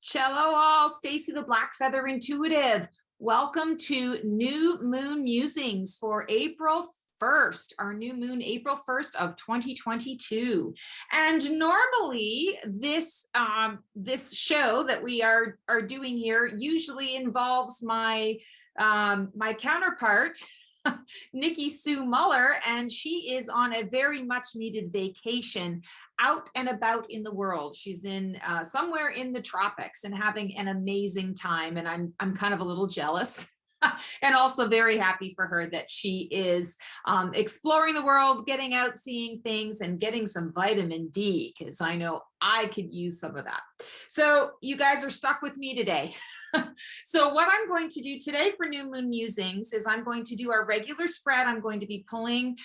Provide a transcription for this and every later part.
Cello all, Stacy the Black Feather Intuitive. Welcome to New Moon Musings for April 1st, our new moon, April 1st of 2022. And normally this show that we are doing here usually involves my my counterpart, Niki Mueller, and she is on a very much needed vacation out and about in the world. She's in somewhere in the tropics and having an amazing time, and I'm kind of a little jealous. And also very happy for her that she is exploring the world, getting out, seeing things, and getting some vitamin D, because I know I could use some of that. So you guys are stuck with me today. So what I'm going to do today for New Moon Musings is I'm going to do our regular spread. I'm going to be pulling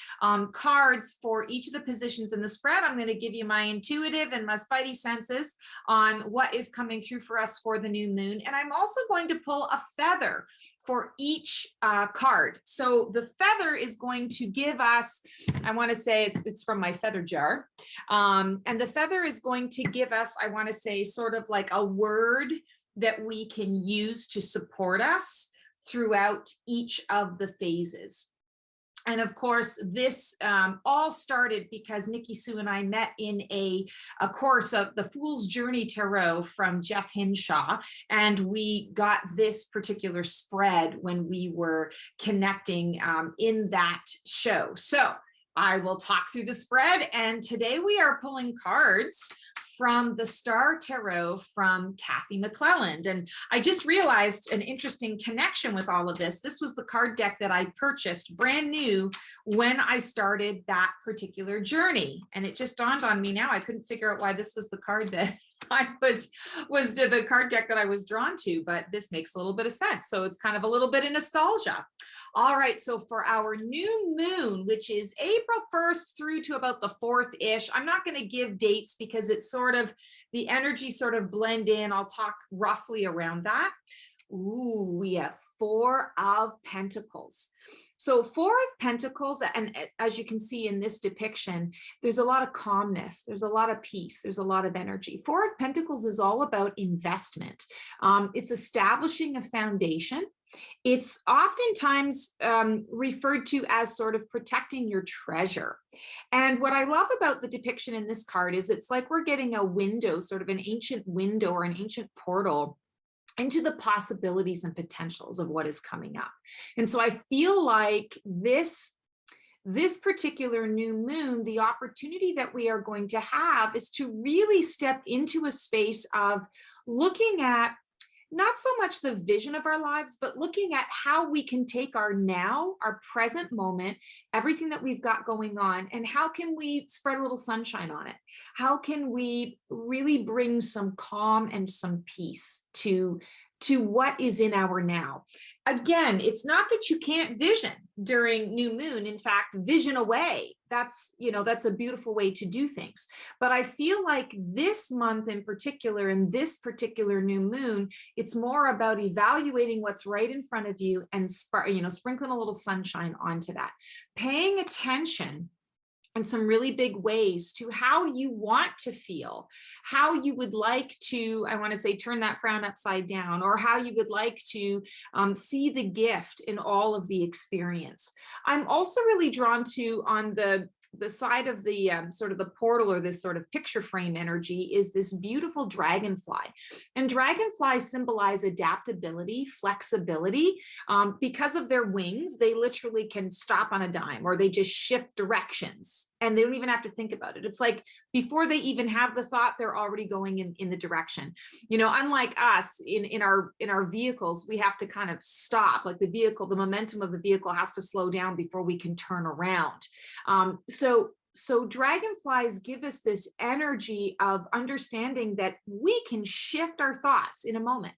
cards for each of the positions in the spread. I'm going to give you my intuitive and my spidey senses on what is coming through for us for the new moon. And I'm also going to pull a feather for each card. So the feather is going to give us, I want to say it's from my feather jar. And the feather is going to give us, I want to say, sort of like a word that we can use to support us throughout each of the phases. And of course, this all started because Niki and I met in a course of the Fool's Journey Tarot from Jeff Hinshaw. And we got this particular spread when we were connecting in that show. So I will talk through the spread. And today we are pulling cards from the Star Tarot from Kathy McClelland. And I just realized an interesting connection with all of this. This was the card deck that I purchased brand new when I started that particular journey. And it just dawned on me now, I couldn't figure out why this was the card that I was the card deck that I was drawn to, but this makes a little bit of sense. So it's kind of a little bit of nostalgia. All right, so for our new moon, which is April 1st through to about the 4th-ish, I'm not going to give dates because it's sort of, the energy sort of blend in. I'll talk roughly around that. Ooh, we have 4 of Pentacles. So 4 of Pentacles, and as you can see in this depiction, there's a lot of calmness, there's a lot of peace, there's a lot of energy. 4 of Pentacles is all about investment. It's establishing a foundation. It's oftentimes referred to as sort of protecting your treasure. And what I love about the depiction in this card is it's like we're getting a window, sort of an ancient window or an ancient portal into the possibilities and potentials of what is coming up. And so I feel like this particular new moon, the opportunity that we are going to have is to really step into a space of looking at not so much the vision of our lives, but looking at how we can take our now, our present moment, everything that we've got going on, and how can we spread a little sunshine on it? How can we really bring some calm and some peace to what is in our now? Again, it's not that you can't vision during new moon. In fact, vision away. That's a beautiful way to do things. But I feel like this month in particular, and this particular new moon, it's more about evaluating what's right in front of you and sprinkling a little sunshine onto that. Paying attention in some really big ways to how you want to feel, how you would like to, I want to say, turn that frown upside down, or how you would like to see the gift in all of the experience. I'm also really drawn to, on the side of the sort of the portal, or this sort of picture frame energy, is this beautiful dragonfly. And dragonflies symbolize adaptability, flexibility. Because of their wings, they literally can stop on a dime, or they just shift directions, and they don't even have to think about it. It's like before they even have the thought, they're already going in the direction. Unlike us in our vehicles, we have to kind of stop. Like the momentum of the vehicle has to slow down before we can turn around. So dragonflies give us this energy of understanding that we can shift our thoughts in a moment.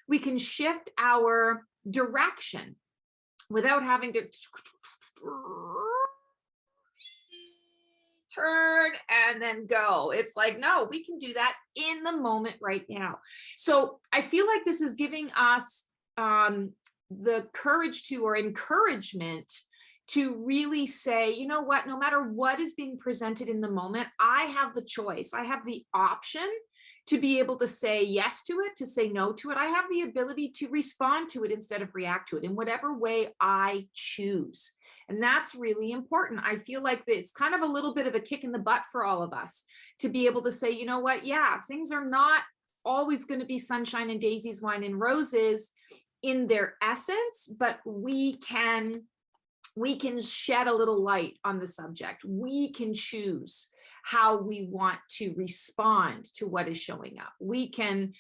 We can shift our direction without having to turn and then go. It's like, no, we can do that in the moment right now. So I feel like this is giving us the courage to, or encouragement to really say, you know what, no matter what is being presented in the moment, I have the choice. I have the option to be able to say yes to it, to say no to it. I have the ability to respond to it instead of react to it in whatever way I choose. And that's really important. I feel like it's kind of a little bit of a kick in the butt for all of us to be able to say, you know what, yeah, things are not always going to be sunshine and daisies, wine and roses in their essence, but we can shed a little light on the subject. We can choose how we want to respond to what is showing up. We can,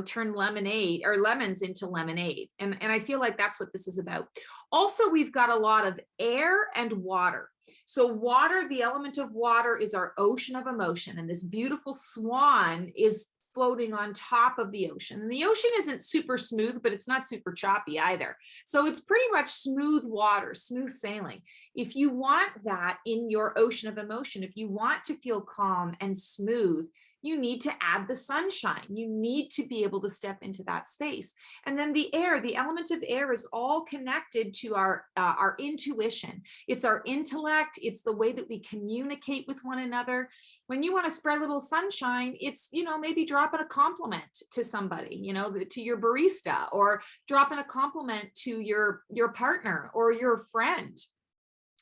turn lemonade or lemons into lemonade. And I feel like that's what this is about. Also, we've got a lot of air and water. So water, the element of water is our ocean of emotion. And this beautiful swan is floating on top of the ocean. And the ocean isn't super smooth, but it's not super choppy either. So it's pretty much smooth water, smooth sailing. If you want that in your ocean of emotion, if you want to feel calm and smooth, you need to add the sunshine. You need to be able to step into that space. And then the air, the element of air is all connected to our intuition. It's our intellect. It's the way that we communicate with one another. When you want to spread a little sunshine, it's, maybe dropping a compliment to somebody, to your barista, or dropping a compliment to your partner or your friend.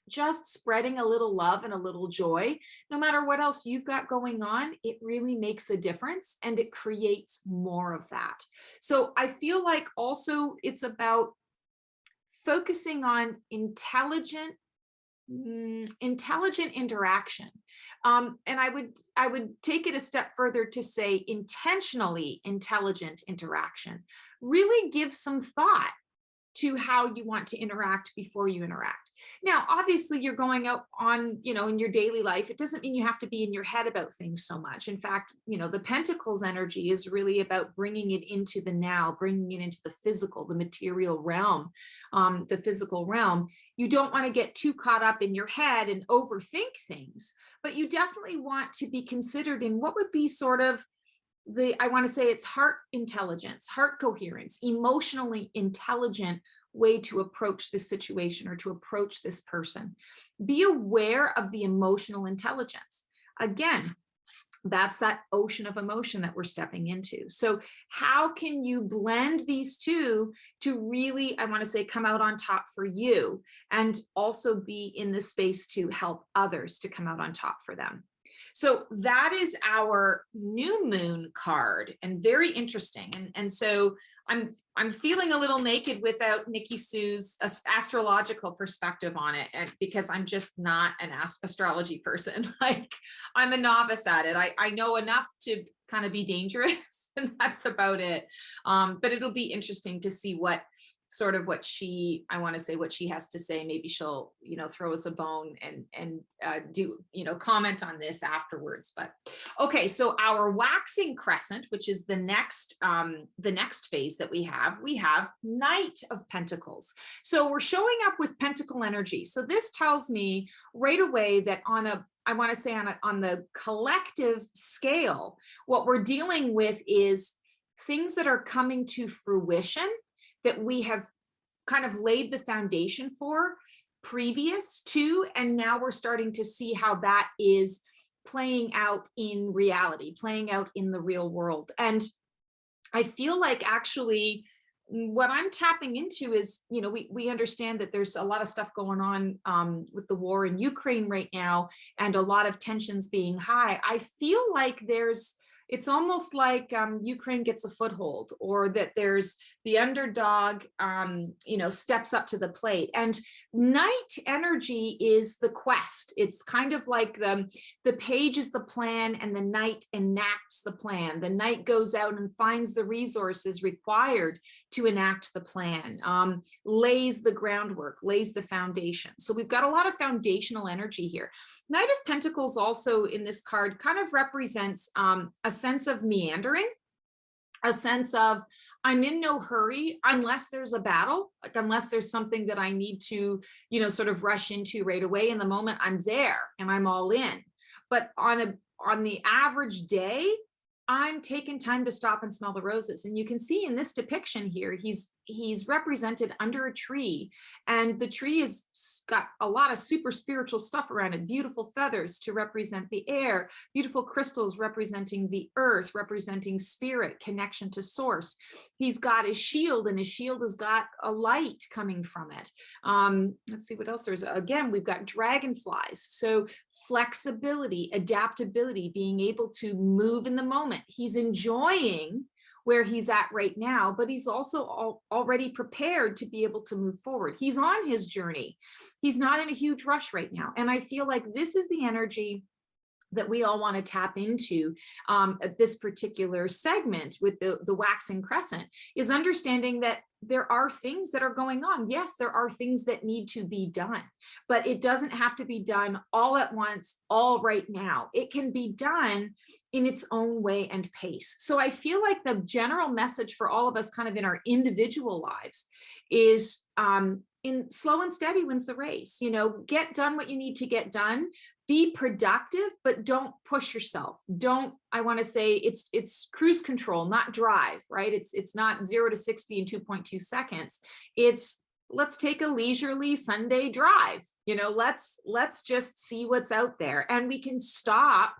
Just spreading a little love and a little joy, no matter what else you've got going on, it really makes a difference and it creates more of that. So I feel like also it's about focusing on intelligent interaction. And I would take it a step further to say intentionally intelligent interaction. Really give some thought to how you want to interact before you interact. Now, obviously you're going out on, in your daily life. It doesn't mean you have to be in your head about things so much. In fact, the Pentacles energy is really about bringing it into the now, bringing it into the physical, the material realm, the physical realm. You don't want to get too caught up in your head and overthink things, but you definitely want to be considered in what would be sort of I want to say it's heart intelligence, heart coherence, emotionally intelligent way to approach this situation or to approach this person. Be aware of the emotional intelligence. Again, that's that ocean of emotion that we're stepping into. So how can you blend these two to really, I want to say, come out on top for you and also be in the space to help others to come out on top for them? So that is our new moon card, and very interesting. And so I'm feeling a little naked without Niki Sue's astrological perspective on it, and because I'm just not an astrology person. Like, I'm a novice at it. I know enough to kind of be dangerous, and that's about it. But it'll be interesting to see what she has to say. Maybe she'll, throw us a bone and do, comment on this afterwards. But okay, so our waxing crescent, which is the next phase that we have Knight of Pentacles. So we're showing up with pentacle energy. So this tells me right away that on the collective scale, what we're dealing with is things that are coming to fruition that we have kind of laid the foundation for previous to, and now we're starting to see how that is playing out in reality, playing out in the real world. And I feel like actually what I'm tapping into is, we understand that there's a lot of stuff going on with the war in Ukraine right now, and a lot of tensions being high. I feel like it's almost like Ukraine gets a foothold, or that there's the underdog, steps up to the plate. And Knight energy is the quest. It's kind of like the page is the plan, and the Knight enacts the plan. The Knight goes out and finds the resources required to enact the plan, lays the groundwork, lays the foundation. So we've got a lot of foundational energy here. Knight of Pentacles also in this card kind of represents a sense of meandering, a sense of I'm in no hurry unless there's a battle, like unless there's something that I need to, sort of rush into right away. In the moment I'm there and I'm all in. But on the average day, I'm taking time to stop and smell the roses. And you can see in this depiction here, he's represented under a tree, and the tree has got a lot of super spiritual stuff around it, beautiful feathers to represent the air, beautiful crystals representing the earth, representing spirit, connection to source. He's got his shield, and his shield has got a light coming from it. Let's see what else there's. Again, we've got dragonflies. So flexibility, adaptability, being able to move in the moment. He's enjoying where he's at right now, but he's also already prepared to be able to move forward. He's on his journey. He's not in a huge rush right now. And I feel like this is the energy that we all want to tap into at this particular segment with the Waning Crescent, is understanding that there are things that are going on. Yes, there are things that need to be done, but it doesn't have to be done all at once, all right now. It can be done in its own way and pace. So I feel like the general message for all of us kind of in our individual lives is in slow and steady wins the race. You know, get done what you need to get done. Be productive, but don't push yourself. Don't, I want to say it's cruise control, not drive, right? It's not 0 to 60 in 2.2 seconds. It's let's take a leisurely Sunday drive. You know, let's just see what's out there, and we can stop,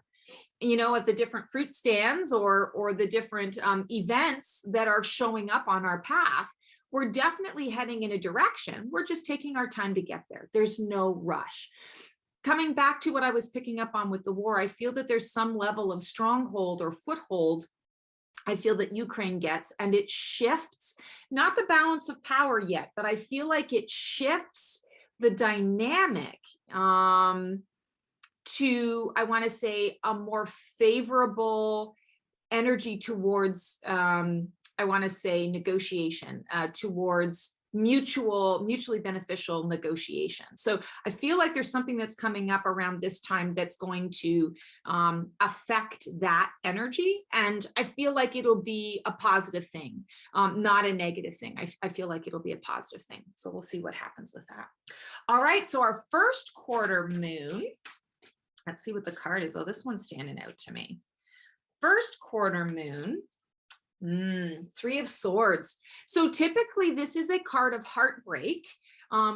you know, at the different fruit stands or the different events that are showing up on our path. We're definitely heading in a direction. We're just taking our time to get there. There's no rush. Coming back to what I was picking up on with the war, I feel that there's some level of stronghold or foothold I feel that Ukraine gets, and it shifts, not the balance of power yet, but I feel like it shifts the dynamic to, I want to say, a more favorable energy towards, I want to say, negotiation, towards mutually beneficial negotiation. So I feel like there's something that's coming up around this time that's going to affect that energy. And I feel like it'll be a positive thing, not a negative thing. I feel like it'll be a positive thing. So we'll see what happens with that. All right. So our first quarter moon, let's see what the card is. Oh, this one's standing out to me. First quarter moon. 3 of Swords. So typically this is a card of heartbreak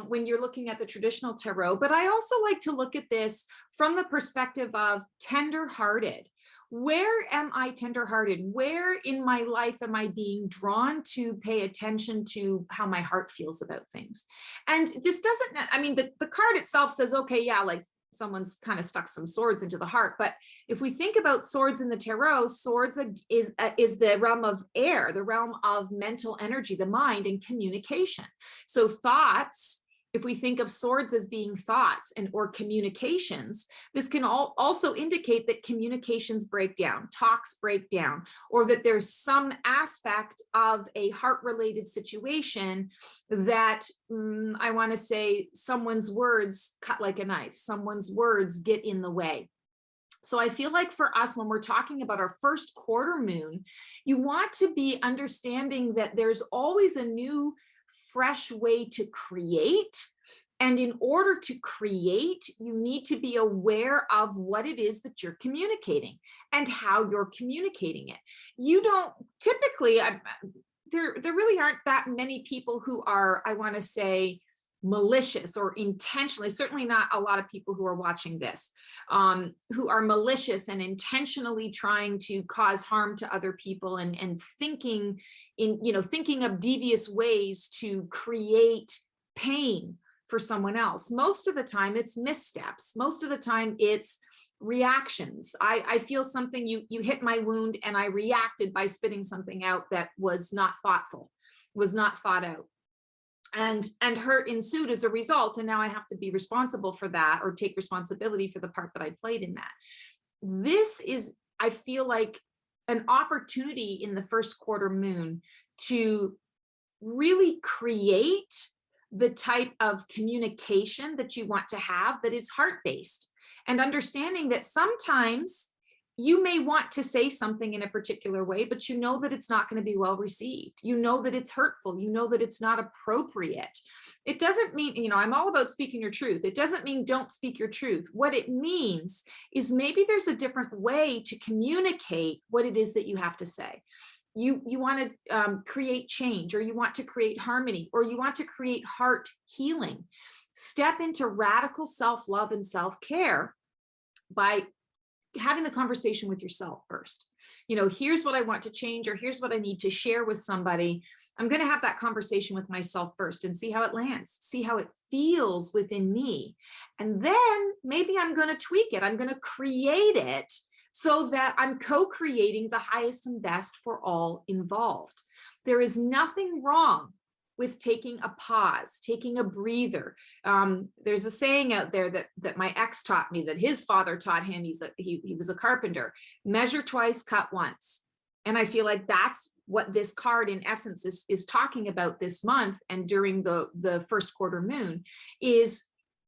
when you're looking at the traditional tarot, but I also like to look at this from the perspective of tender-hearted. Where am I tender-hearted? Where in my life am I being drawn to pay attention to how my heart feels about things? And this doesn't, I mean, the card itself says, okay, yeah, like someone's kind of stuck some swords into the heart. But if we think about swords in the tarot, swords is the realm of air, the realm of mental energy, the mind, and communication. So thoughts, if we think of swords as being thoughts or communications, this can also indicate that communications break down, talks break down, or that there's some aspect of a heart-related situation that I want to say someone's words cut like a knife, someone's words get in the way. So I feel like for us, when we're talking about our first quarter moon, you want to be understanding that there's always a new fresh way to create. And in order to create, you need to be aware of what it is that you're communicating and how you're communicating it. You don't typically, there really aren't that many people who are, I want to say, malicious or intentionally, certainly not a lot of people who are watching this, who are malicious and intentionally trying to cause harm to other people and thinking of devious ways to create pain for someone else. Most of the time it's missteps. Most of the time it's reactions. I feel something, you hit my wound and I reacted by spitting something out that was not thoughtful, was not thought out. And hurt ensued as a result. And now I have to be responsible for that or take responsibility for the part that I played in that. This is, I feel like, an opportunity in the first quarter moon to really create the type of communication that you want to have that is heart-based, and understanding that sometimes you may want to say something in a particular way, but you know that it's not going to be well received. You know that it's hurtful. You know that it's not appropriate. It doesn't mean, you know, I'm all about speaking your truth. It doesn't mean don't speak your truth. What it means is maybe there's a different way to communicate what it is that you have to say. You want to create change, or you want to create harmony, or you want to create heart healing. Step into radical self-love and self-care by having the conversation with yourself first. You know, here's what I want to change, or here's what I need to share with somebody. I'm going to have that conversation with myself first and see how it lands, see how it feels within me. And then maybe I'm going to tweak it. I'm going to create it so that I'm co-creating the highest and best for all involved. There is nothing wrong with taking a pause, taking a breather. There's a saying out there that my ex taught me, that his father taught him. He was a carpenter. Measure twice, cut once. And I feel like that's what this card in essence is talking about this month and during the first quarter moon, is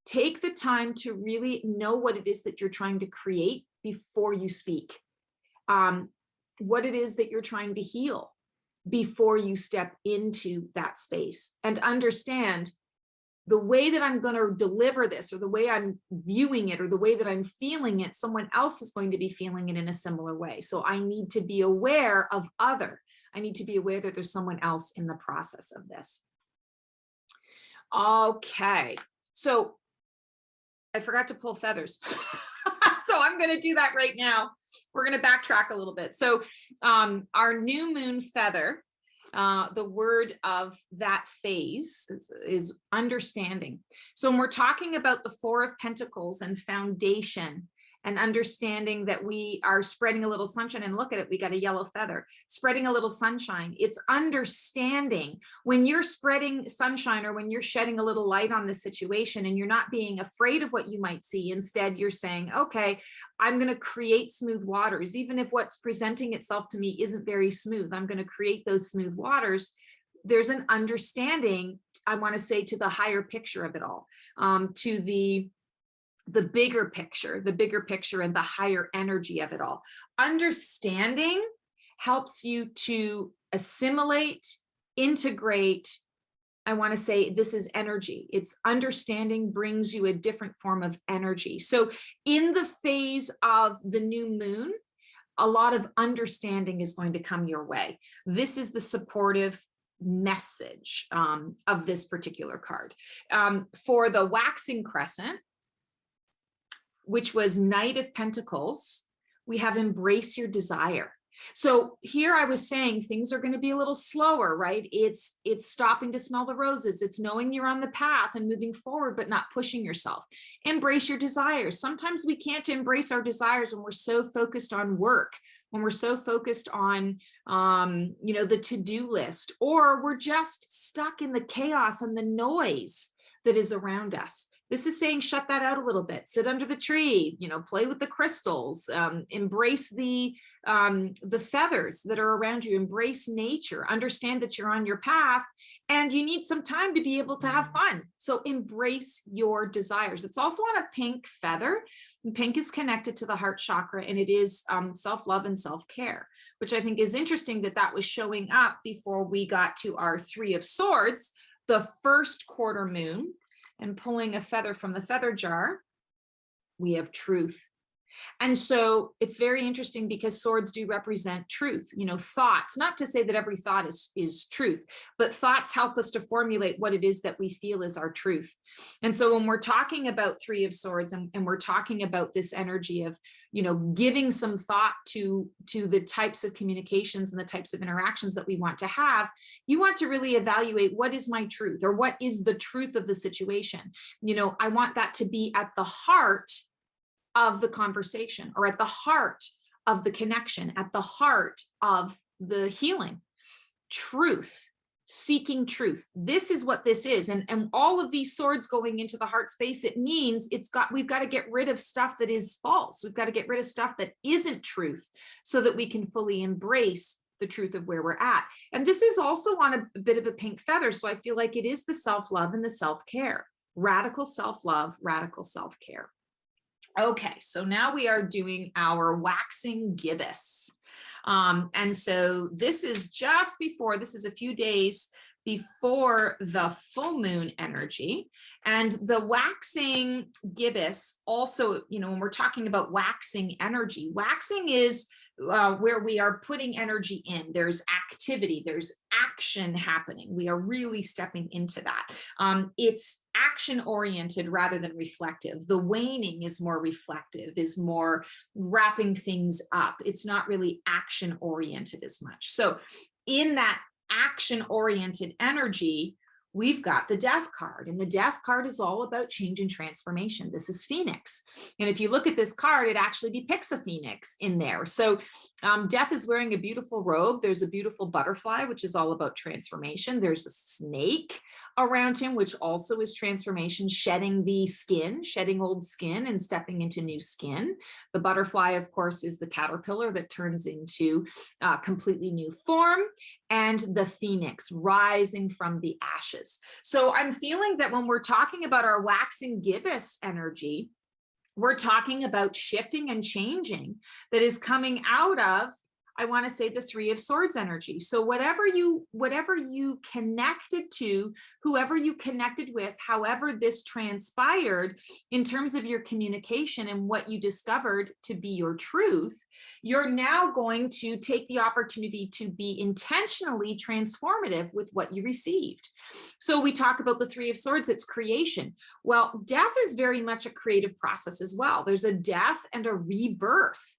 take the time to really know what it is that you're trying to create before you speak. What it is that you're trying to heal before you step into that space, and understand the way that I'm going to deliver this, or the way I'm viewing it, or the way that I'm feeling it, someone else is going to be feeling it in a similar way. So I need to be aware of other. I need to be aware that there's someone else in the process of this. Okay, so I forgot to pull feathers. So I'm going to do that right now. We're going to backtrack a little bit. So our new moon feather, the word of that phase is understanding. So when we're talking about the Four of Pentacles and foundation, and understanding that we are spreading a little sunshine, and look at it, we got a yellow feather, spreading a little sunshine. It's understanding when you're spreading sunshine, or when you're shedding a little light on the situation, and you're not being afraid of what you might see. Instead, you're saying, okay, I'm going to create smooth waters. Even if what's presenting itself to me isn't very smooth, I'm going to create those smooth waters. There's an understanding, I want to say, to the higher picture of it all, to the bigger picture and the higher energy of it all. Understanding helps you to assimilate, integrate. I want to say this is energy. It's understanding brings you a different form of energy. So in the phase of the new moon, a lot of understanding is going to come your way. This is the supportive message of this particular card. For the waxing crescent, which was Knight of Pentacles, we have embrace your desire. So here I was saying things are going to be a little slower, right? It's stopping to smell the roses. It's knowing you're on the path and moving forward, but not pushing yourself. Embrace your desires. Sometimes we can't embrace our desires when we're so focused on work, when we're so focused on, you know, the to-do list, or we're just stuck in the chaos and the noise that is around us. This is saying, shut that out a little bit, sit under the tree, you know, play with the crystals, embrace the feathers that are around you, embrace nature, understand that you're on your path and you need some time to be able to have fun. So embrace your desires. It's also on a pink feather. And pink is connected to the heart chakra, and it is self-love and self-care, which I think is interesting that that was showing up before we got to our Three of Swords, the first quarter moon. And pulling a feather from the feather jar, we have truth. And so it's very interesting because swords do represent truth, you know, thoughts, not to say that every thought is truth, but thoughts help us to formulate what it is that we feel is our truth. And so when we're talking about Three of Swords and we're talking about this energy of, you know, giving some thought to the types of communications and the types of interactions that we want to have, you want to really evaluate what is my truth, or what is the truth of the situation. You know, I want that to be at the heart of the conversation, or at the heart of the connection, at the heart of the healing. Truth, seeking truth. This is what this is. And all of these swords going into the heart space, it means we've got to get rid of stuff that is false. We've got to get rid of stuff that isn't truth so that we can fully embrace the truth of where we're at. And this is also on a bit of a pink feather. So I feel like it is the self-love and the self-care. Radical self-love, radical self-care. Okay, so now we are doing our waxing gibbous. And so this is just before, this is a few days before the full moon energy. And the waxing gibbous also, you know, when we're talking about waxing energy, waxing is where we are putting energy in. There's activity, there's action happening. We are really stepping into that. It's action oriented rather than reflective. The waning is more reflective, is more wrapping things up. It's not really action oriented as much. So in that action oriented energy, we've got the death card, and the death card is all about change and transformation. This is Phoenix. And if you look at this card, it actually depicts a Phoenix in there. So death is wearing a beautiful robe. There's a beautiful butterfly, which is all about transformation. There's a snake around him, which also is transformation, shedding the skin, shedding old skin and stepping into new skin. The butterfly, of course, is the caterpillar that turns into completely new form, and the Phoenix rising from the ashes. So I'm feeling that when we're talking about our waxing gibbous energy, we're talking about shifting and changing that is coming out of, I want to say, the Three of Swords energy. So whatever you connected to, whoever you connected with, however this transpired in terms of your communication and what you discovered to be your truth, you're now going to take the opportunity to be intentionally transformative with what you received. So we talk about the Three of Swords, it's creation. Well, death is very much a creative process as well. There's a death and a rebirth.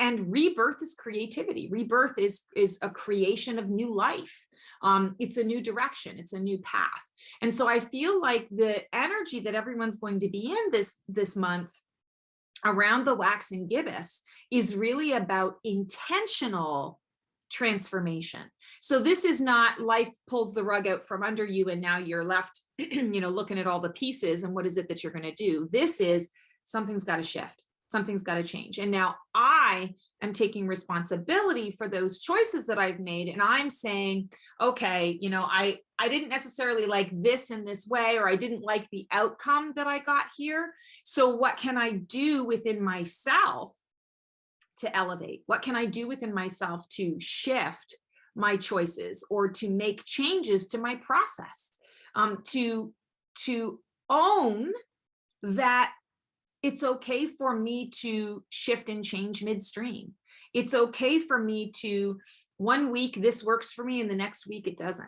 And rebirth is creativity. Rebirth is a creation of new life. It's a new direction. It's a new path. And so I feel like the energy that everyone's going to be in this month around the waxing gibbous is really about intentional transformation. So this is not life pulls the rug out from under you and now you're left, you know, looking at all the pieces and what is it that you're going to do. This is something's got to shift. Something's got to change. And now I am taking responsibility for those choices that I've made. And I'm saying, okay, you know, I didn't necessarily like this in this way, or I didn't like the outcome that I got here. So what can I do within myself to elevate? What can I do within myself to shift my choices or to make changes to my process? To own that it's okay for me to shift and change midstream. It's okay for me to, one week this works for me and the next week it doesn't.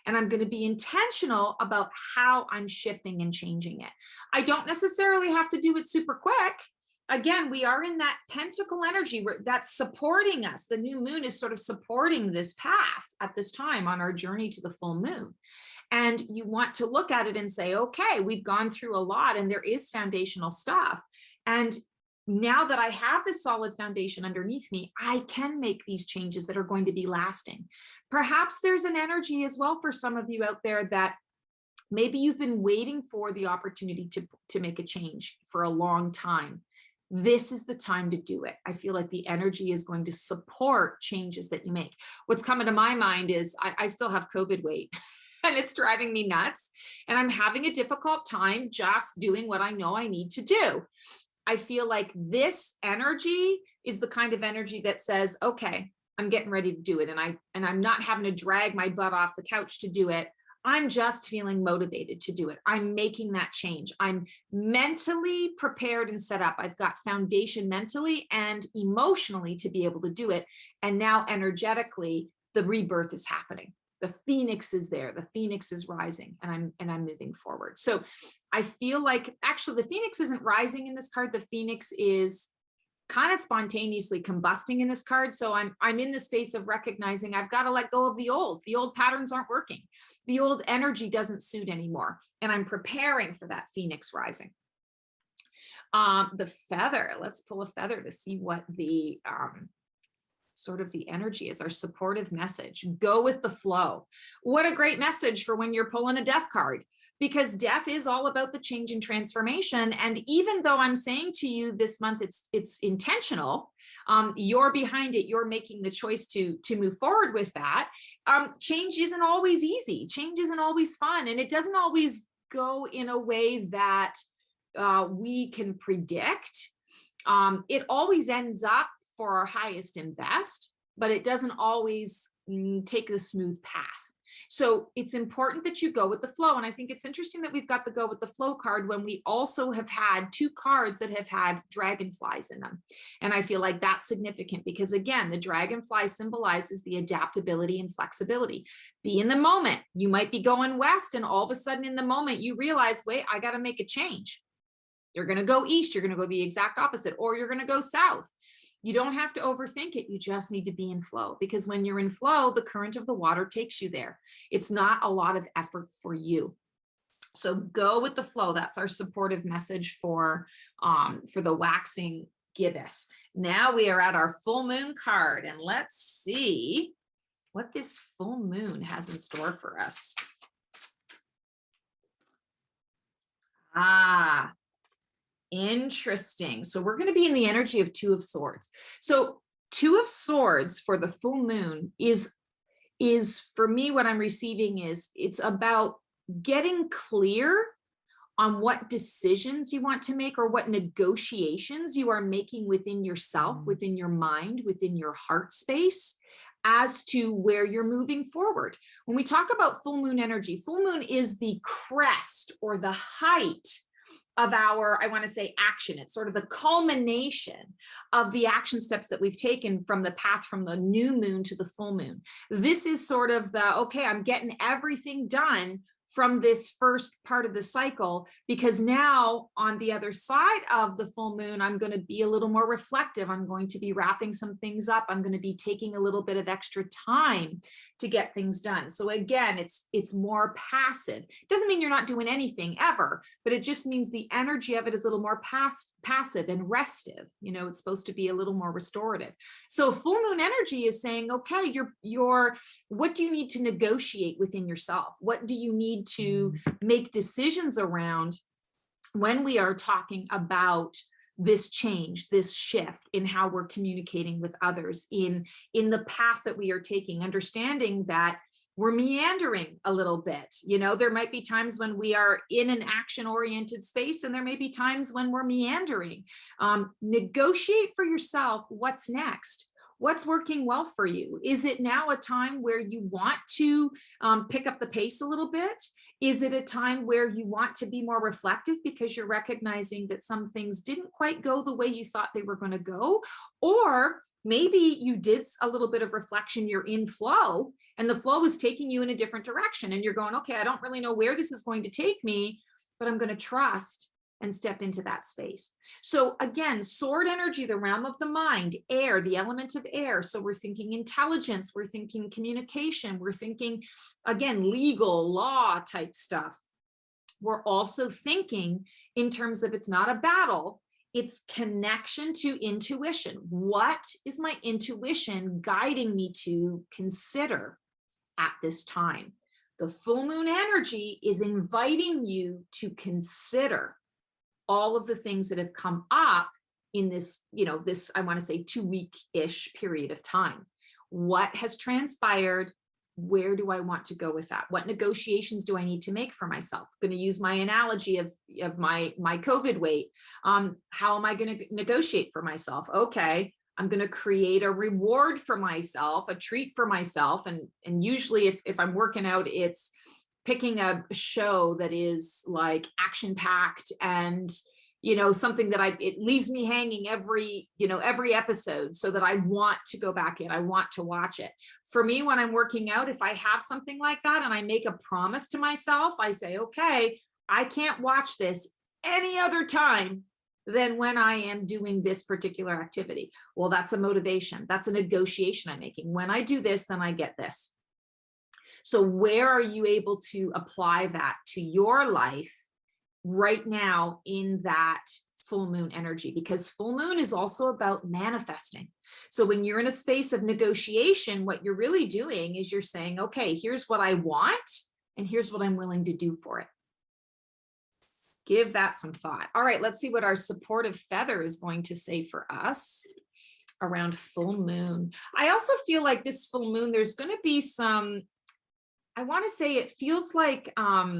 And I'm going to be intentional about how I'm shifting and changing it. I don't necessarily have to do it super quick. Again, we are in that pentacle energy that's supporting us. The new moon is sort of supporting this path at this time on our journey to the full moon. And you want to look at it and say, okay, we've gone through a lot and there is foundational stuff. And now that I have this solid foundation underneath me, I can make these changes that are going to be lasting. Perhaps there's an energy as well for some of you out there that maybe you've been waiting for the opportunity to make a change for a long time. This is the time to do it. I feel like the energy is going to support changes that you make. What's coming to my mind is I still have COVID weight. And it's driving me nuts. And I'm having a difficult time just doing what I know I need to do. I feel like this energy is the kind of energy that says, okay, I'm getting ready to do it. And I'm not having to drag my butt off the couch to do it. I'm just feeling motivated to do it. I'm making that change. I'm mentally prepared and set up. I've got foundation mentally and emotionally to be able to do it. And now energetically, the rebirth is happening. The Phoenix is there. The Phoenix is rising, and I'm moving forward. So I feel like actually the Phoenix isn't rising in this card. The Phoenix is kind of spontaneously combusting in this card. So I'm in the space of recognizing I've got to let go of the old. The old patterns aren't working. The old energy doesn't suit anymore. And I'm preparing for that Phoenix rising. The feather, let's pull a feather to see what the sort of the energy is, our supportive message. Go with the flow. What a great message for when you're pulling a death card, because death is all about the change and transformation. And even though I'm saying to you this month, it's intentional, you're behind it, you're making the choice to move forward with that. Change isn't always easy. Change isn't always fun. And it doesn't always go in a way that we can predict. It always ends up for our highest and best, but it doesn't always take the smooth path. So it's important that you go with the flow. And I think it's interesting that we've got the go with the flow card when we also have had 2 cards that have had dragonflies in them. And I feel like that's significant because, again, the dragonfly symbolizes the adaptability and flexibility. Be in the moment. You might be going west, and all of a sudden in the moment you realize, wait, I got to make a change. You're going to go east. You're going to go the exact opposite, or you're going to go south. You don't have to overthink it. You just need to be in flow, because when you're in flow, the current of the water takes you there. It's not a lot of effort for you. So go with the flow. That's our supportive message for the waxing gibbous. Now we are at our full moon card, and let's see what this full moon has in store for us. Interesting. So we're going to be in the energy of 2 of Swords. So 2 of Swords for the full moon is for me, what I'm receiving is it's about getting clear on what decisions you want to make, or what negotiations you are making within yourself, within your mind, within your heart space, as to where you're moving forward. When we talk about full moon energy, full moon is the crest or the height of our, I want to say, action. It's sort of the culmination of the action steps that we've taken from the path from the new moon to the full moon. This is sort of the, okay, I'm getting everything done from this first part of the cycle, because now on the other side of the full moon, I'm going to be a little more reflective. I'm going to be wrapping some things up. I'm going to be taking a little bit of extra time to get things done. So again, it's more passive. It doesn't mean you're not doing anything ever, but it just means the energy of it is a little more passive and restive. You know, it's supposed to be a little more restorative. So full moon energy is saying, okay, what do you need to negotiate within yourself? What do you need to make decisions around when we are talking about this change, this shift in how we're communicating with others, in the path that we are taking, understanding that we're meandering a little bit. You know, there might be times when we are in an action-oriented space, and there may be times when we're meandering. Negotiate for yourself what's next. What's working well for you? Is it now a time where you want to pick up the pace a little bit? Is it a time where you want to be more reflective because you're recognizing that some things didn't quite go the way you thought they were going to go? Or maybe you did a little bit of reflection, you're in flow, and the flow is taking you in a different direction, and you're going, okay, I don't really know where this is going to take me, but I'm going to trust and step into that space. So again, sword energy, the realm of the mind, air, the element of air. So we're thinking intelligence, we're thinking communication, we're thinking, again, legal, law type stuff. We're also thinking in terms of, it's not a battle, it's connection to intuition. What is my intuition guiding me to consider at this time? The full moon energy is inviting you to consider all of the things that have come up in this, this, I want to say 2-week-ish period of time. What has transpired? Where do I want to go with that? What negotiations do I need to make for myself? I'm going to use my analogy of my COVID weight. How am I going to negotiate for myself? Okay, I'm going to create a reward for myself, a treat for myself. And usually if I'm working out, it's picking a show that is like action-packed and, something that it leaves me hanging every episode, so that I want to go back in, I want to watch it. For me, when I'm working out, if I have something like that and I make a promise to myself, I say, okay, I can't watch this any other time than when I am doing this particular activity. Well, that's a motivation. That's a negotiation I'm making. When I do this, then I get this. So where are you able to apply that to your life right now in that full moon energy? Because full moon is also about manifesting. So when you're in a space of negotiation, what you're really doing is you're saying, okay, here's what I want, and here's what I'm willing to do for it. Give that some thought. All right, let's see what our supportive feather is going to say for us around full moon. I also feel like this full moon, there's going to be some, I want to say it feels like a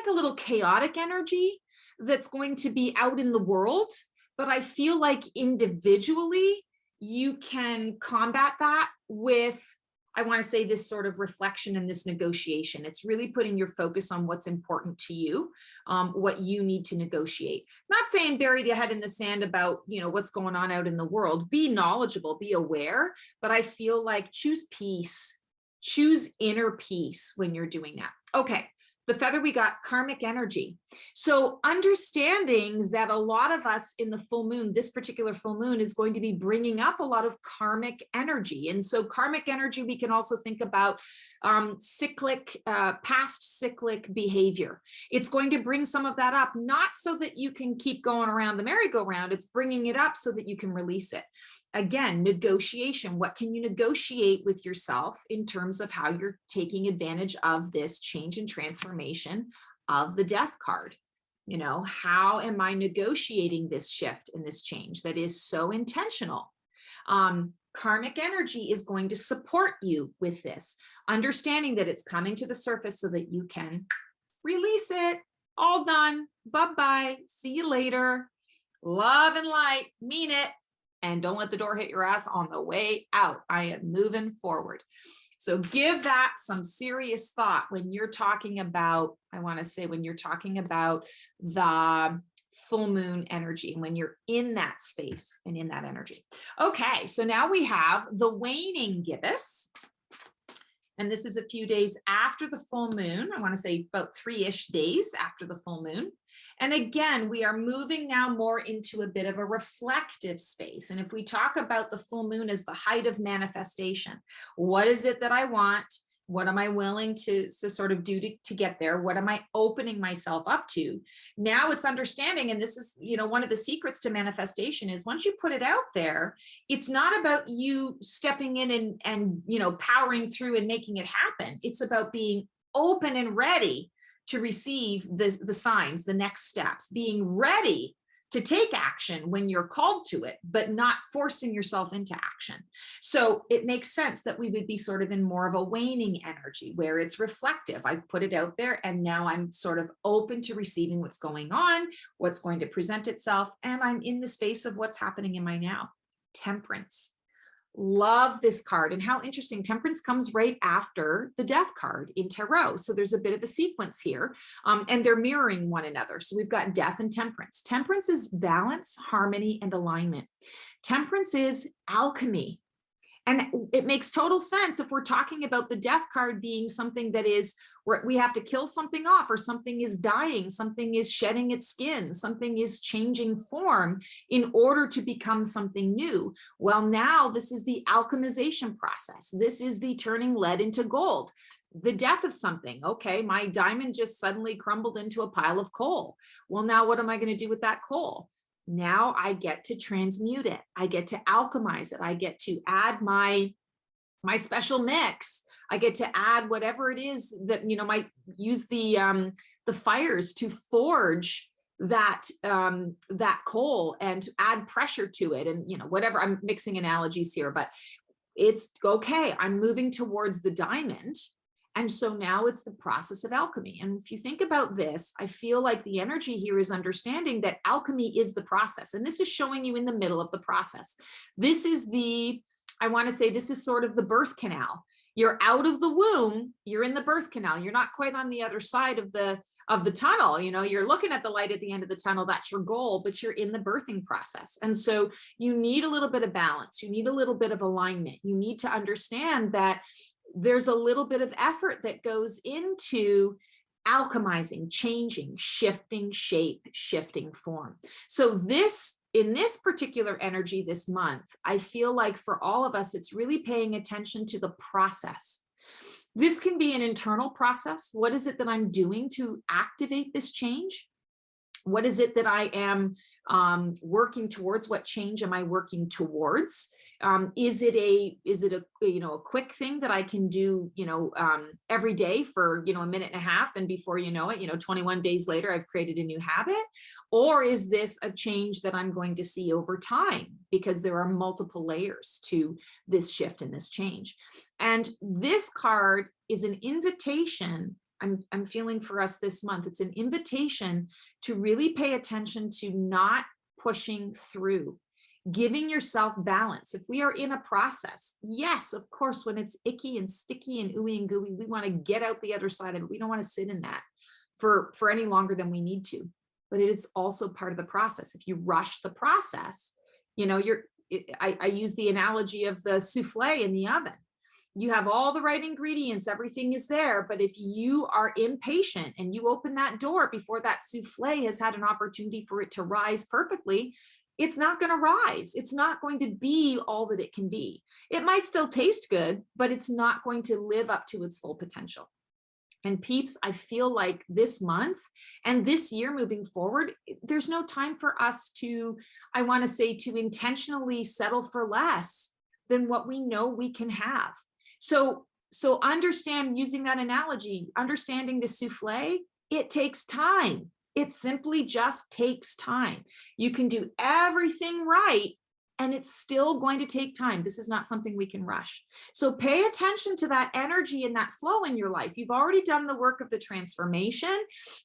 little chaotic energy that's going to be out in the world, but I feel like individually you can combat that with I want to say, this sort of reflection and this negotiation. It's really putting your focus on what's important to you, what you need to negotiate. Not saying bury your head in the sand about, what's going on out in the world. Be knowledgeable, be aware, but I feel like choose peace, choose inner peace when you're doing that. Okay. The feather we got, karmic energy. So understanding that a lot of us in the full moon, this particular full moon, is going to be bringing up a lot of karmic energy. And so karmic energy, we can also think about cyclic, past cyclic behavior. It's going to bring some of that up, not so that you can keep going around the merry-go-round. It's bringing it up so that you can release it. Again, negotiation. What can you negotiate with yourself in terms of how you're taking advantage of this change and transformation of the death card? How am I negotiating this shift and this change that is so intentional? Karmic energy is going to support you with this, understanding that it's coming to the surface so that you can release it. All done. Bye-bye. See you later. Love and light. Mean it. And don't let the door hit your ass on the way out. I am moving forward. So give that some serious thought when you're talking about, I want to say, when you're talking about the full moon energy, when you're in that space and in that energy. Okay, so now we have the waning gibbous. And this is a few days after the full moon. I want to say about 3-ish days after the full moon. And again, we are moving now more into a bit of a reflective space. And if we talk about the full moon as the height of manifestation, what is it that I want? What am I willing to sort of do to get there? What am I opening myself up to? Now it's understanding, and this is, one of the secrets to manifestation is once you put it out there, it's not about you stepping in and powering through and making it happen. It's about being open and ready to receive the signs, the next steps, being ready to take action when you're called to it, but not forcing yourself into action. So it makes sense that we would be sort of in more of a waning energy where it's reflective. I've put it out there and now I'm sort of open to receiving what's going on, what's going to present itself, and I'm in the space of what's happening in my now. Temperance. Love this card. And how interesting. Temperance comes right after the death card in tarot. So there's a bit of a sequence here, and they're mirroring one another. So we've got death and temperance. Temperance is balance, harmony, and alignment. Temperance is alchemy. And it makes total sense if we're talking about the death card being something that is where we have to kill something off, or something is dying, something is shedding its skin, something is changing form in order to become something new. Well, now this is the alchemization process. This is the turning lead into gold. The death of something. Okay, my diamond just suddenly crumbled into a pile of coal. Well, now what am I going to do with that coal? Now I get to transmute it. I get to alchemize it. I get to add my special mix. I get to add whatever it is that, might use the fires to forge that coal and add pressure to it. And, whatever, I'm mixing analogies here, but it's okay. I'm moving towards the diamond. And so now it's the process of alchemy. And if you think about this, I feel like the energy here is understanding that alchemy is the process. And this is showing you in the middle of the process. This is I want to say this is sort of the birth canal. You're out of the womb, you're in the birth canal. You're not quite on the other side of the tunnel. You're looking at the light at the end of the tunnel. That's your goal, but you're in the birthing process. And so you need a little bit of balance. You need a little bit of alignment. You need to understand that there's a little bit of effort that goes into alchemizing, changing, shifting shape, shifting form. So in this particular energy this month, I feel like for all of us, it's really paying attention to the process. This can be an internal process. What is it that I'm doing to activate this change? What is it that I am working towards? What change am I working towards? Is it a quick thing that I can do, every day for, a minute and a half, and before you know it, 21 days later, I've created a new habit? Or is this a change that I'm going to see over time, because there are multiple layers to this shift and this change? And this card is an invitation. I'm feeling for us this month, it's an invitation to really pay attention to not pushing through. giving yourself balance. If we are in a process, yes, of course, when it's icky and sticky and ooey and gooey, we want to get out the other side of it. We don't want to sit in that for any longer than we need to, but it is also part of the process. If you rush the process, you know, I use the analogy of the souffle in the oven. You have all the right ingredients, everything is there. But if you are impatient and you open that door before that souffle has had an opportunity for it to rise perfectly, it's not going to rise. It's not going to be all that it can be. It might still taste good, but it's not going to live up to its full potential. And peeps, I feel like this month and this year moving forward, there's no time for us to, I want to say, to intentionally settle for less than what we know we can have. So understand, using that analogy, understanding the souffle, it takes time. It simply just takes time. You can do everything right, and it's still going to take time. This is not something we can rush. So pay attention to that energy and that flow in your life. You've already done the work of the transformation.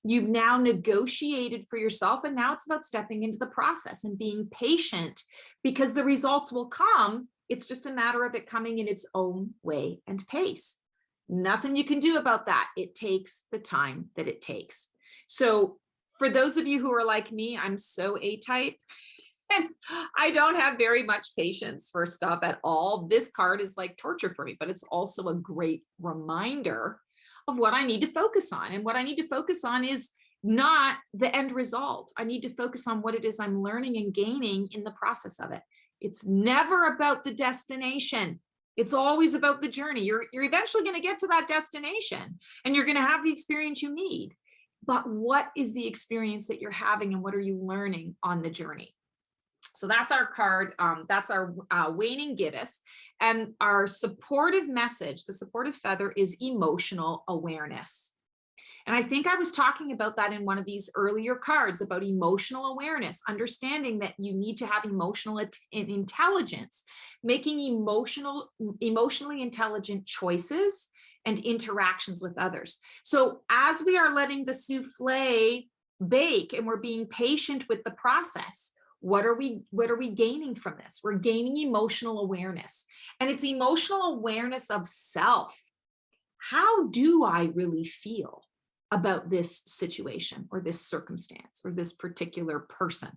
You've now negotiated for yourself, and now it's about stepping into the process and being patient, because the results will come. It's just a matter of it coming in its own way and pace. Nothing you can do about that. It takes the time that it takes. So for those of you who are like me, I'm so A-type. And I don't have very much patience for stuff at all. This card is like torture for me, but it's also a great reminder of what I need to focus on. And what I need to focus on is not the end result. I need to focus on what it is I'm learning and gaining in the process of it. It's never about the destination. It's always about the journey. You're eventually going to get to that destination and you're going to have the experience you need. But what is the experience that you're having, and what are you learning on the journey? So that's our card. That's our Waning Gibbous. And our supportive message, the supportive feather, is emotional awareness. And I think I was talking about that in one of these earlier cards about emotional awareness, understanding that you need to have emotional intelligence, making emotionally intelligent choices and interactions with others. So as we are letting the souffle bake and we're being patient with the process, what are we gaining from this? We're gaining emotional awareness, and it's emotional awareness of self. How do I really feel about this situation or this circumstance or this particular person?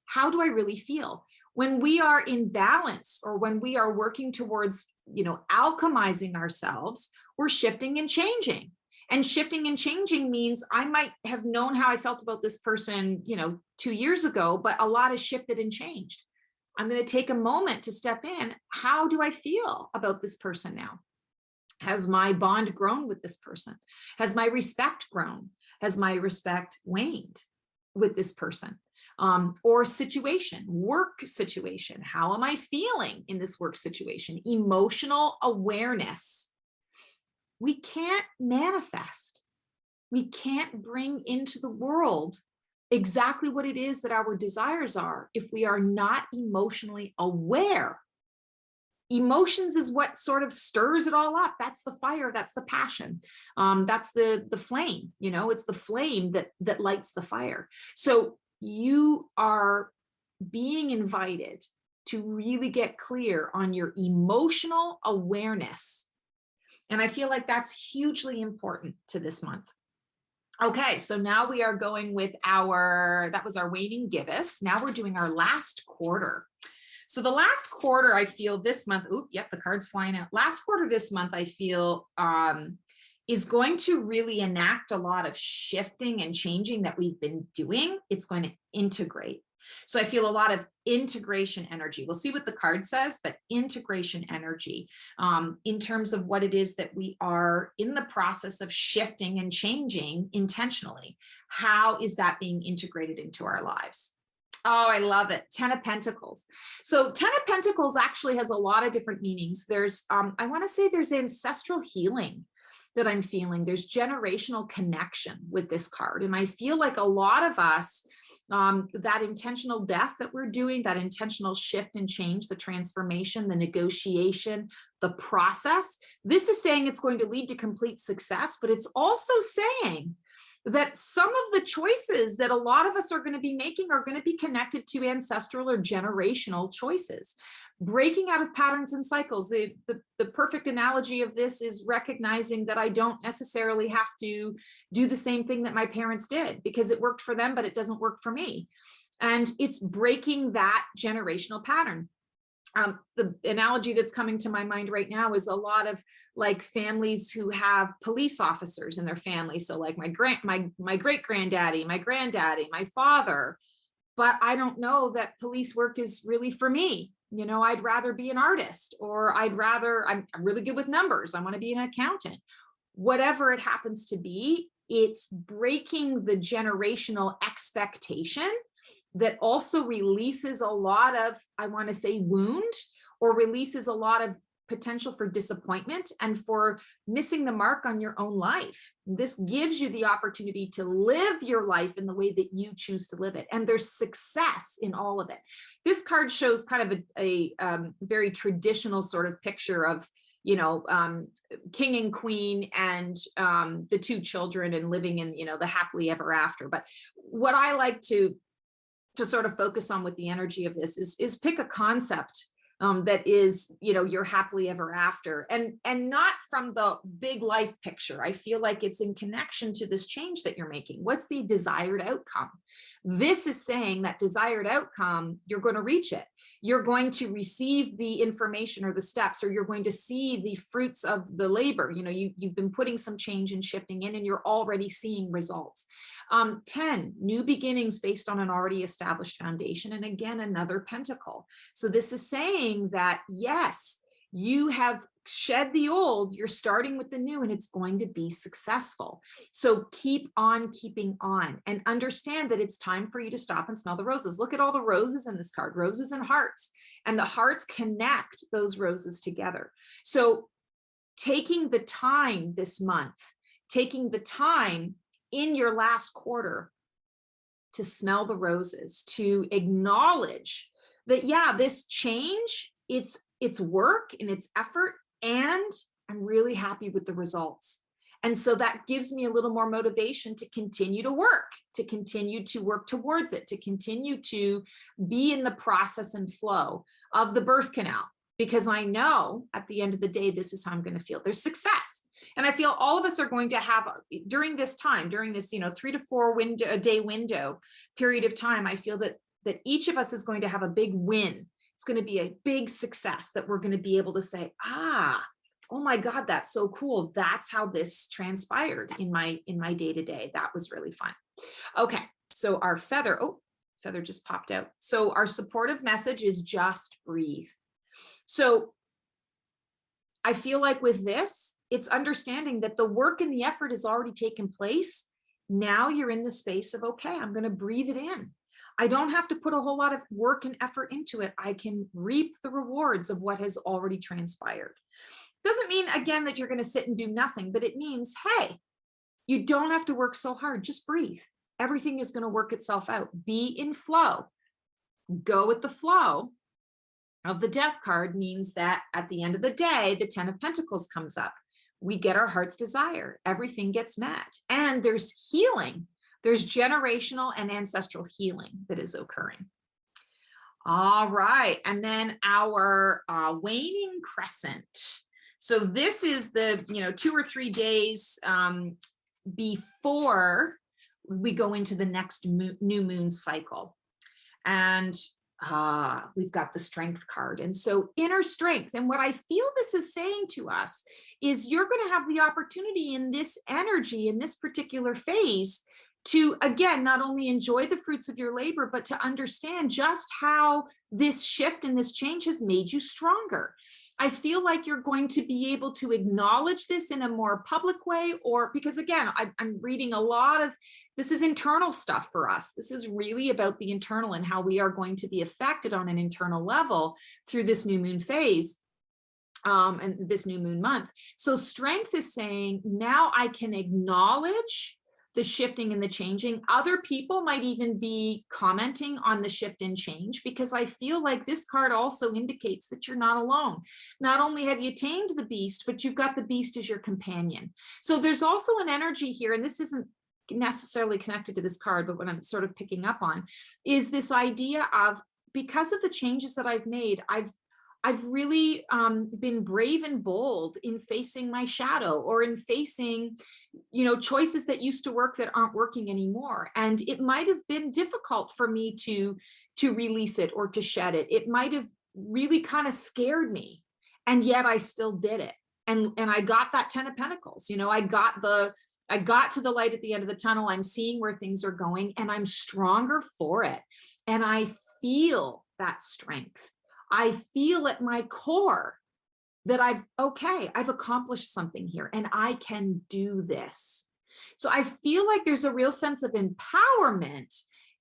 How do I really feel? When we are in balance, or when we are working towards, alchemizing ourselves, we're shifting and changing. And shifting and changing means I might have known how I felt about this person, 2 years ago, but a lot has shifted and changed. I'm going to take a moment to step in. How do I feel about this person now? Has my bond grown with this person? Has my respect grown? Has my respect waned with this person? Or situation, work situation. How am I feeling in this work situation? Emotional awareness. We can't manifest. We can't bring into the world exactly what it is that our desires are if we are not emotionally aware. Emotions is what sort of stirs it all up. That's the fire. That's the passion. That's the flame. It's the flame that lights the fire. So you are being invited to really get clear on your emotional awareness. And I feel like that's hugely important to this month. Okay, so now we are going with that was our Waning Gibbous. Now we're doing our last quarter. So the last quarter, I feel this month, the card's flying out. Last quarter this month, I feel is going to really enact a lot of shifting and changing that we've been doing. It's going to integrate. So I feel a lot of integration energy. We'll see what the card says, but integration energy in terms of what it is that we are in the process of shifting and changing intentionally. How is that being integrated into our lives? Oh, I love it. 10 of Pentacles. So 10 of Pentacles actually has a lot of different meanings. There's, I want to say there's ancestral healing that I'm feeling. There's generational connection with this card. And I feel like a lot of us, that intentional death that we're doing, that intentional shift and change, the transformation, the negotiation, the process, this is saying it's going to lead to complete success, but it's also saying that some of the choices that a lot of us are going to be making are going to be connected to ancestral or generational choices. Breaking out of patterns and cycles. The perfect analogy of this is recognizing that I don't necessarily have to do the same thing that my parents did because it worked for them, but it doesn't work for me. And it's breaking that generational pattern. The analogy that's coming to my mind right now is a lot of like families who have police officers in their family. So like my great granddaddy, my granddaddy, my father, but I don't know that police work is really for me. You know, I'd rather be an artist, or I'm really good with numbers. I want to be an accountant. Whatever it happens to be, it's breaking the generational expectation that also releases a lot of, I want to say, wound, or releases a lot of potential for disappointment and for missing the mark on your own life. This gives you the opportunity to live your life in the way that you choose to live it. And there's success in all of it. This card shows kind of a very traditional sort of picture of, you know, king and queen and the two children and living in, you know, the happily ever after. But what I like to sort of focus on with the energy of this is pick a concept that is, you know, your happily ever after, and not from the big life picture. I feel like it's in connection to this change that you're making. What's the desired outcome? This is saying that desired outcome, you're going to reach it. You're going to receive the information or the steps, or you're going to see the fruits of the labor. You know, you've been putting some change and shifting in, and you're already seeing results. 10, new beginnings based on an already established foundation. And again, another pentacle. So this is saying that, yes, you have shed the old, you're starting with the new, and it's going to be successful. So keep on keeping on, and understand that it's time for you to stop and smell the roses. Look at all the roses in this card, roses and hearts, and the hearts connect those roses together. So taking the time this month, taking the time in your last quarter to smell the roses, to acknowledge that, yeah, this change, it's work and it's effort, and I'm really happy with the results. And so that gives me a little more motivation to continue to work towards it, to continue to be in the process and flow of the birth canal, because I know at the end of the day, this is how I'm going to feel. There's success. And I feel all of us are going to have, during this time, during this, you know, 3 to 4 day window period of time, I feel that each of us is going to have a big win. It's going to be a big success that we're going to be able to say, oh my God, that's so cool. That's how this transpired in my day-to-day. That was really fun. Okay, so our feather, feather just popped out. So our supportive message is just breathe. So I feel like with this, it's understanding that the work and the effort has already taken place. Now you're in the space of, okay, I'm going to breathe it in. I don't have to put a whole lot of work and effort into it. I can reap the rewards of what has already transpired. Doesn't mean, again, that you're going to sit and do nothing, but it means, hey, you don't have to work so hard. Just breathe. Everything is going to work itself out. Be in flow. Go with the flow of the death card means that at the end of the day, the 10 of Pentacles comes up. We get our heart's desire. Everything gets met. And there's healing. There's generational and ancestral healing that is occurring. All right. And then our waning crescent. So this is the, 2 or 3 days before we go into the next new moon cycle. And we've got the strength card. And so inner strength. And what I feel this is saying to us is you're going to have the opportunity in this energy, in this particular phase, to, again, not only enjoy the fruits of your labor, but to understand just how this shift and this change has made you stronger. I feel like you're going to be able to acknowledge this in a more public way, or because, again, I'm reading a lot of, this is internal stuff for us. This is really about the internal and how we are going to be affected on an internal level through this new moon phase. And this new moon month. So strength is saying, now I can acknowledge the shifting and the changing. Other people might even be commenting on the shift and change, because I feel like this card also indicates that you're not alone. Not only have you tamed the beast, but you've got the beast as your companion. So there's also an energy here, and this isn't necessarily connected to this card, but what I'm sort of picking up on is this idea of, because of the changes that I've made, I've really been brave and bold in facing my shadow, or in facing, choices that used to work that aren't working anymore. And it might have been difficult for me to release it or to shed it. It might have really kind of scared me, and yet I still did it. And I got that 10 of Pentacles. I got to the light at the end of the tunnel. I'm seeing where things are going, and I'm stronger for it. And I feel that strength. I feel at my core that I've accomplished something here, and I can do this. So I feel like there's a real sense of empowerment,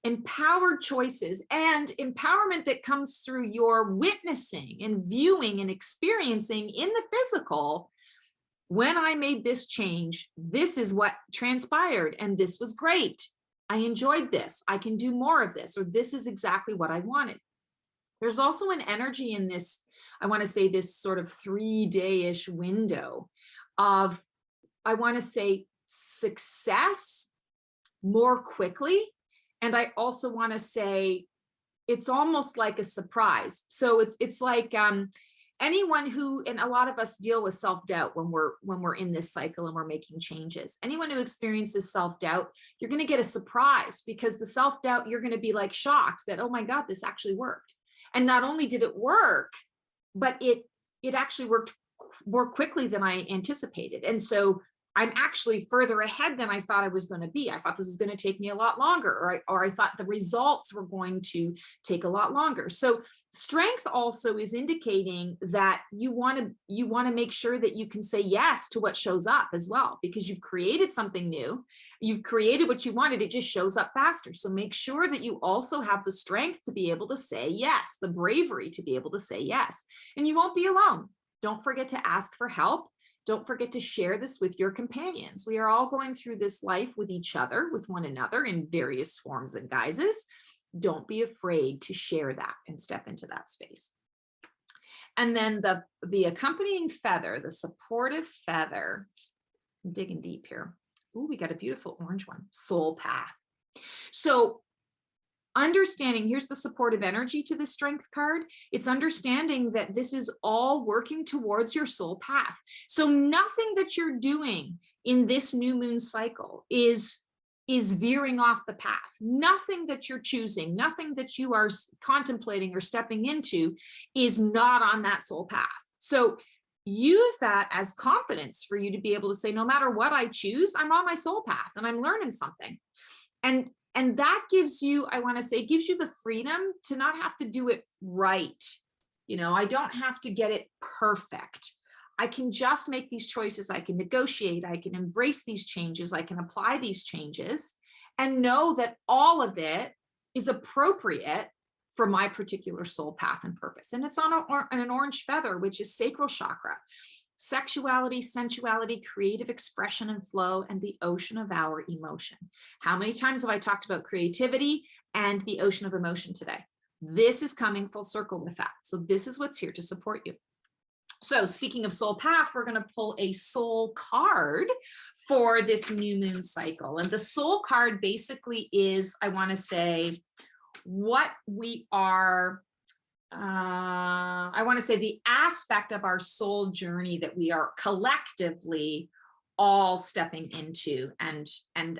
empowered choices, and empowerment that comes through your witnessing and viewing and experiencing in the physical. When I made this change, this is what transpired, and this was great. I enjoyed this. I can do more of this, or this is exactly what I wanted. There's also an energy in this, I want to say, this sort of 3-day-ish window of, I want to say, success more quickly. And I also want to say it's almost like a surprise. So it's like anyone who, and a lot of us deal with self-doubt when we're in this cycle and we're making changes. Anyone who experiences self-doubt, you're going to get a surprise, because the self-doubt, you're going to be like shocked that, oh my God, this actually worked. And not only did it work, but it actually worked more quickly than I anticipated. And so I'm actually further ahead than I thought I was going to be. I thought this was going to take me a lot longer, or I thought the results were going to take a lot longer. So strength also is indicating that you want to make sure that you can say yes to what shows up as well, because you've created something new. You've created what you wanted. It just shows up faster. So make sure that you also have the strength to be able to say yes, the bravery to be able to say yes. And you won't be alone. Don't forget to ask for help. Don't forget to share this with your companions. We are all going through this life with each other, with one another, in various forms and guises. Don't be afraid to share that and step into that space. And then the accompanying feather, the supportive feather, I'm digging deep here. Ooh, we got a beautiful orange one, soul path. So understanding, here's the supportive energy to the strength card. It's understanding that this is all working towards your soul path. So nothing that you're doing in this new moon cycle is veering off the path. Nothing that you're choosing, nothing that you are contemplating or stepping into is not on that soul path. So use that as confidence for you to be able to say, no matter what I choose, I'm on my soul path and I'm learning something. And that gives you, I want to say, gives you the freedom to not have to do it right. I don't have to get it perfect. I can just make these choices. I can negotiate. I can embrace these changes. I can apply these changes and know that all of it is appropriate for my particular soul path and purpose. And it's on an orange feather, which is sacral chakra. Sexuality, sensuality, creative expression and flow, and the ocean of our emotion. How many times have I talked about creativity and the ocean of emotion today? This is coming full circle with that. So this is what's here to support you. So speaking of soul path, we're going to pull a soul card for this new moon cycle. And the soul card basically is, I want to say, what we are, I want to say the aspect of our soul journey that we are collectively all stepping into. And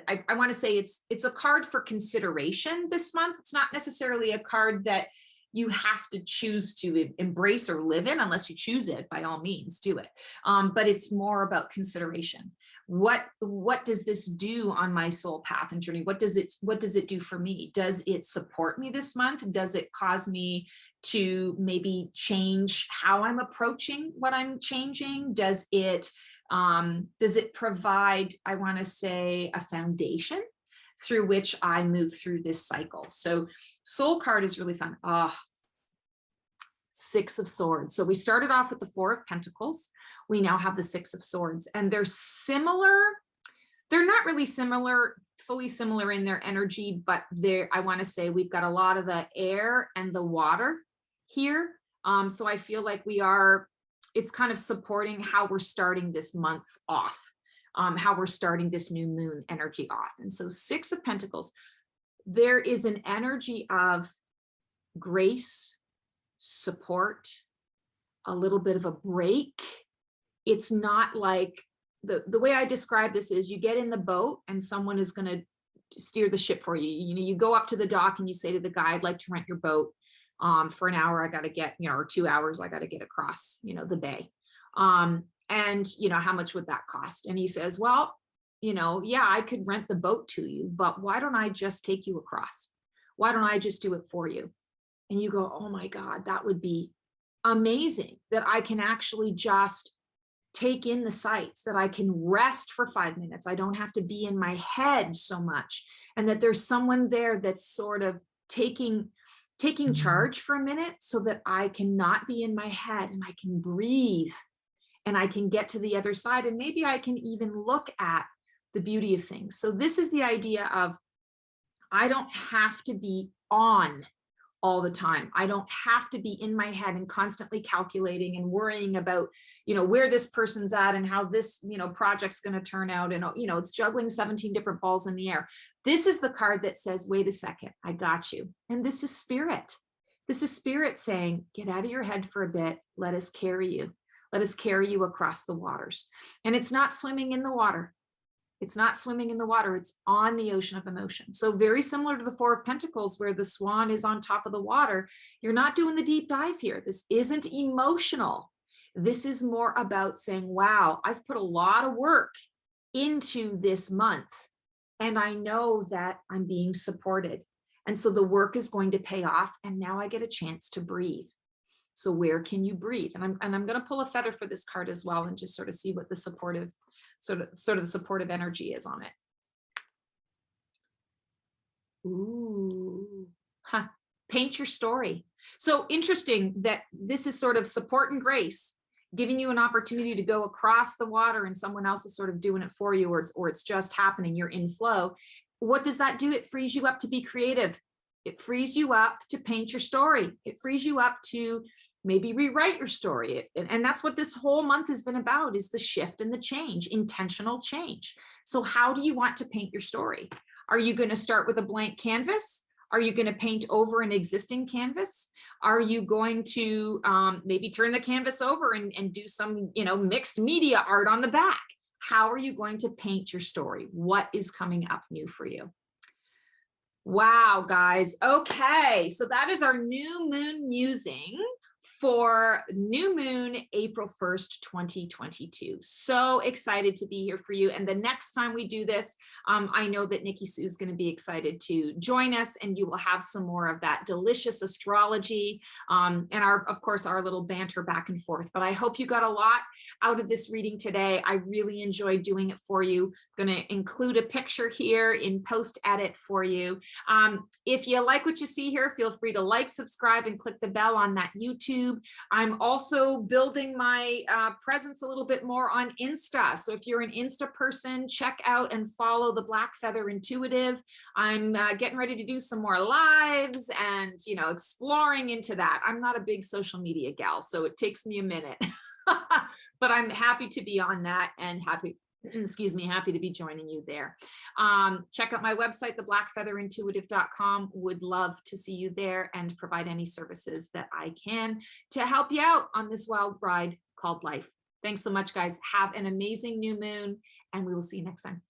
I want to say it's a card for consideration this month. It's not necessarily a card that you have to choose to embrace or live in. Unless you choose it, by all means, do it. But it's more about consideration. What does this do on my soul path and journey? What does it do for me? Does it support me this month? Does it cause me to maybe change how I'm approaching what I'm changing? Does it provide, I want to say, a foundation through which I move through this cycle? So soul card is really fun. Six of Swords. So we started off with the Four of Pentacles. We now have the Six of Swords, and they're similar. They're not really similar, fully similar in their energy, but I want to say we've got a lot of the air and the water here. So I feel like it's kind of supporting how we're starting this month off. how we're starting this new moon energy off. And so 6 of Pentacles, there is an energy of grace, support, a little bit of a break. It's not like the way I describe this is you get in the boat and someone is going to steer the ship for you. You know, you go up to the dock and you say to the guy, I'd like to rent your boat. For an hour, I got to get, you know, or 2 hours, I got to get across, you know, the bay. And, you know, how much would that cost? And he says, well, you know, yeah, I could rent the boat to you, but why don't I just take you across? Why don't I just do it for you? And you go, oh my God, that would be amazing, that I can actually just take in the sights, that I can rest for 5 minutes. I don't have to be in my head so much. And that there's someone there that's sort of taking charge for a minute so that I cannot be in my head and I can breathe and I can get to the other side. And maybe I can even look at the beauty of things. So this is the idea of, I don't have to be on all the time. I don't have to be in my head and constantly calculating and worrying about, you know, where this person's at and how this, you know, project's going to turn out. And, you know, it's juggling 17 different balls in the air. This is the card that says, wait a second, I got you. And this is spirit. This is spirit saying, get out of your head for a bit. Let us carry you. Let us carry you across the waters. And it's not swimming in the water. It's not swimming in the water. It's on the ocean of emotion. So very similar to the 4 of Pentacles, where the swan is on top of the water. You're not doing the deep dive here. This isn't emotional. This is more about saying, wow, I've put a lot of work into this month, and I know that I'm being supported. And so the work is going to pay off. And now I get a chance to breathe. So where can you breathe? And I'm going to pull a feather for this card as well, and just sort of see what the supportive sort of the supportive energy is on it. Ooh, huh. Paint your story. So interesting that this is sort of support and grace, giving you an opportunity to go across the water and someone else is sort of doing it for you, or it's just happening. You're in flow. What does that do? It frees you up to be creative. It frees you up to paint your story. It frees you up to maybe rewrite your story. And that's what this whole month has been about, is the shift and the change, intentional change. So how do you want to paint your story? Are you going to start with a blank canvas? Are you going to paint over an existing canvas? Are you going to maybe turn the canvas over and do some, you know, mixed media art on the back? How are you going to paint your story? What is coming up new for you? Wow, guys. Okay, so that is our new moon musing for new moon, April 1st, 2022. So excited to be here for you. And the next time we do this, I know that Niki Sue is going to be excited to join us, and you will have some more of that delicious astrology and of course, our little banter back and forth. But I hope you got a lot out of this reading today. I really enjoyed doing it for you. I'm going to include a picture here in post edit for you. If you like what you see here, feel free to like, subscribe, and click the bell on that YouTube. I'm also building my presence a little bit more on Insta. So if you're an Insta person, check out and follow the Black Feather Intuitive. I'm getting ready to do some more lives and, you know, exploring into that. I'm not a big social media gal, so it takes me a minute, but I'm happy to be on that and happy to be joining you there. Check out my website, theblackfeatherintuitive.com. Would love to see you there and provide any services that I can to help you out on this wild ride called life. Thanks so much, guys. Have an amazing new moon, and we will see you next time.